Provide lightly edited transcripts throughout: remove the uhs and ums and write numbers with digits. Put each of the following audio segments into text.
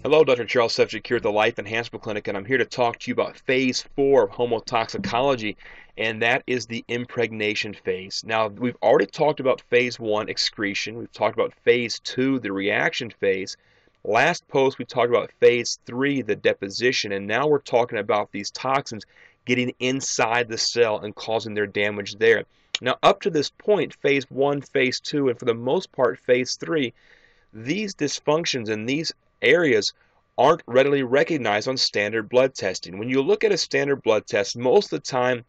Hello, Dr. Charles Sefcik here at the Life Enhancement Clinic, and I'm here to talk to you about phase 4 of homotoxicology, and that is the impregnation phase. Now, we've already talked about phase 1, excretion. We've talked about phase 2, the reaction phase. Last post, we talked about phase 3, the deposition, and now we're talking about these toxins getting inside the cell and causing their damage there. Now, up to this point, phase 1, phase 2, and for the most part, phase 3, these dysfunctions in these areas aren't readily recognized on standard blood testing. When you look at a standard blood test, most of the time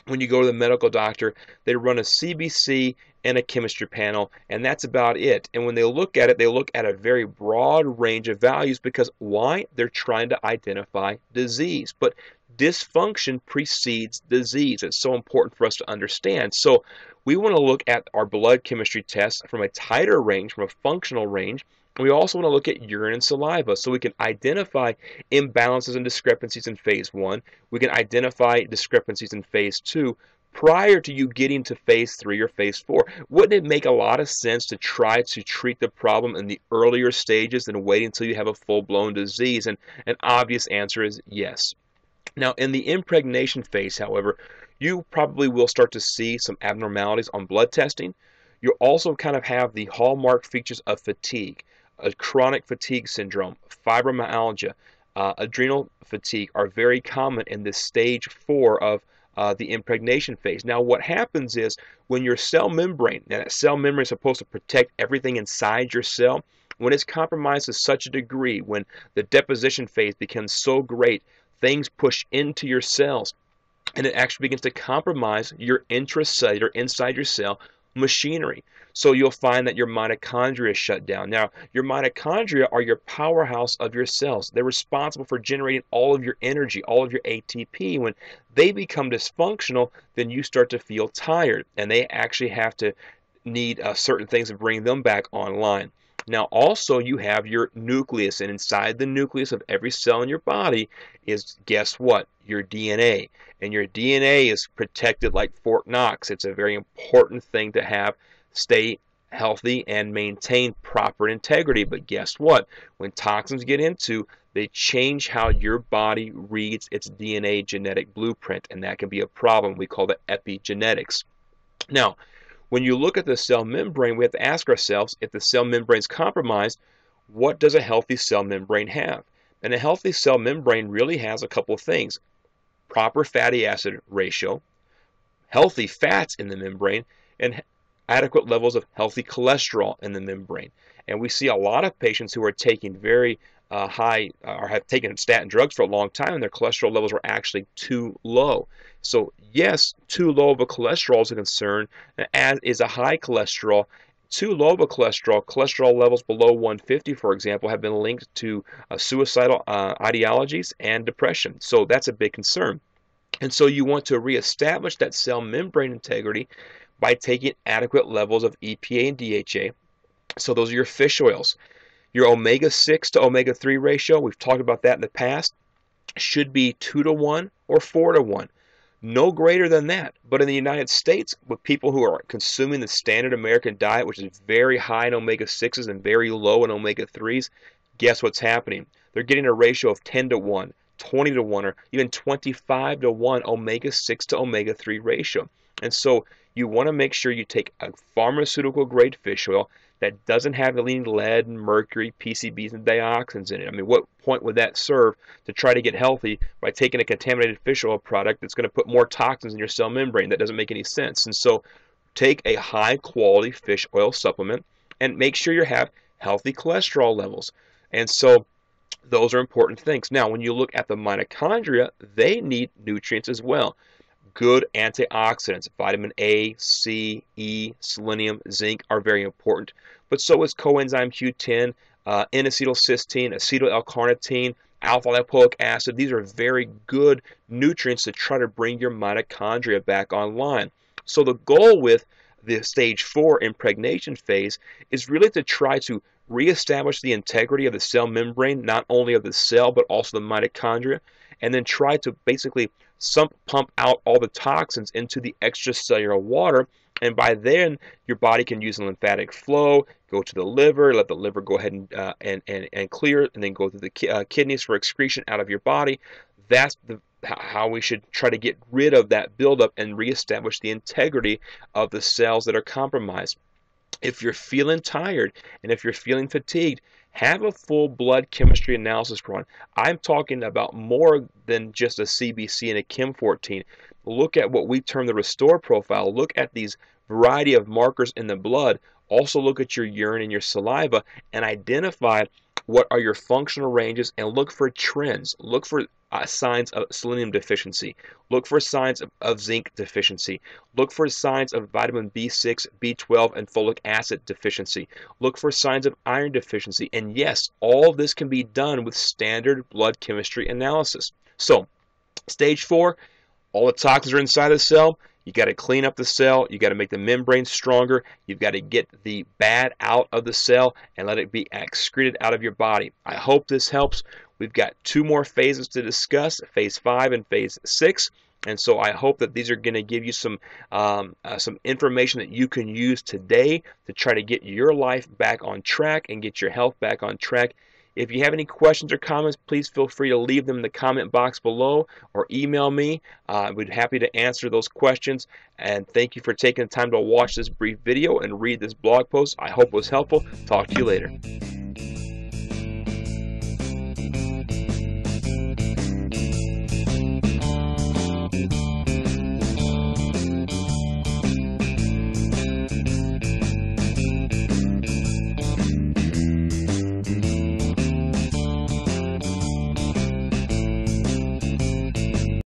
when you go to the medical doctor, they run a CBC and a chemistry panel, and that's about it. And when they look at it, they look at a very broad range of values because why? They're trying to identify disease. But dysfunction precedes disease. It's so important for us to understand. So we want to look at our blood chemistry tests from a tighter range, from a functional range. And we also want to look at urine and saliva so we can identify imbalances and discrepancies in phase 1. We can identify discrepancies in phase 2 prior to you getting to phase 3 or phase 4. Wouldn't it make a lot of sense to try to treat the problem in the earlier stages than wait until you have a full-blown disease? And an obvious answer is yes. Now, in the impregnation phase, however, you probably will start to see some abnormalities on blood testing. You also kind of have the hallmark features of fatigue. A chronic fatigue syndrome, fibromyalgia, adrenal fatigue are very common in this stage 4 of the impregnation phase. Now, what happens is when your cell membrane, now that cell membrane is supposed to protect everything inside your cell, when it's compromised to such a degree, when the deposition phase becomes so great, things push into your cells and it actually begins to compromise your intracellular, inside your cell, machinery. So you'll find that your mitochondria shut down. Now, your mitochondria are your powerhouse of your cells. They're responsible for generating all of your energy, all of your ATP. When they become dysfunctional, then you start to feel tired, and they actually have to need certain things to bring them back online. Now, also, you have your nucleus, and inside the nucleus of every cell in your body is, guess what? Your DNA. And your DNA is protected like Fort Knox. It's a very important thing to have stay healthy and maintain proper integrity. But guess what? When toxins get into, they change how your body reads its DNA genetic blueprint, and that can be a problem. We call that epigenetics. Now, when you look at the cell membrane, we have to ask ourselves, if the cell membrane is compromised, what does a healthy cell membrane have? And a healthy cell membrane really has a couple of things. Proper fatty acid ratio, healthy fats in the membrane, and adequate levels of healthy cholesterol in the membrane. And we see a lot of patients who are taking very high or have taken statin drugs for a long time, and their cholesterol levels are actually too low. So yes, too low of a cholesterol is a concern, as is a high cholesterol. Too low of a cholesterol levels below 150, for example, have been linked to suicidal ideologies and depression. So that's a big concern. And so you want to reestablish that cell membrane integrity by taking adequate levels of EPA and DHA. So those are your fish oils. Your omega-6 to omega-3 ratio, we've talked about that in the past, should be 2 to 1 or 4 to 1. No greater than that. But in the United States, with people who are consuming the standard American diet, which is very high in omega-6s and very low in omega-3s, guess what's happening? They're getting a ratio of 10 to 1, 20 to 1, or even 25 to 1 omega-6 to omega-3 ratio. And so you want to make sure you take a pharmaceutical-grade fish oil that doesn't have any lead and mercury, PCBs, and dioxins in it. I mean, what point would that serve to try to get healthy by taking a contaminated fish oil product that's going to put more toxins in your cell membrane? That doesn't make any sense. And so take a high-quality fish oil supplement and make sure you have healthy cholesterol levels. And so those are important things. Now, when you look at the mitochondria, they need nutrients as well. Good antioxidants, vitamin A, C, E, selenium, zinc are very important. But so is coenzyme Q10, N-acetylcysteine, acetyl L-carnitine, alpha lipoic acid. These are very good nutrients to try to bring your mitochondria back online. So the goal with the stage 4 impregnation phase is really to try to reestablish the integrity of the cell membrane, not only of the cell, but also the mitochondria, and then try to basically pump out all the toxins into the extracellular water And by then, your body can use a lymphatic flow, go to the liver, let the liver go ahead and clear, and then go through the kidneys for excretion out of your body. That's how we should try to get rid of that buildup and reestablish the integrity of the cells that are compromised. If you're feeling tired and if you're feeling fatigued, have a full blood chemistry analysis run. I'm talking about more than just a CBC and a Chem 14. Look at what we term the restore profile. Look at these variety of markers in the blood. Also look at your urine and your saliva and identify what are your functional ranges and look for trends. Look for signs of selenium deficiency. Look for signs of zinc deficiency. Look for signs of vitamin B6, B12, and folic acid deficiency. Look for signs of iron deficiency. And yes, all this can be done with standard blood chemistry analysis. So, stage 4, all the toxins are inside the cell. You got to clean up the cell. You got to make the membrane stronger. You've got to get the bad out of the cell and let it be excreted out of your body. I hope this helps. We've got 2 more phases to discuss, phase 5 and phase 6. And so I hope that these are going to give you some information that you can use today to try to get your life back on track and get your health back on track. If you have any questions or comments, please feel free to leave them in the comment box below or email me. We'd be happy to answer those questions. And thank you for taking the time to watch this brief video and read this blog post. I hope it was helpful. Talk to you later.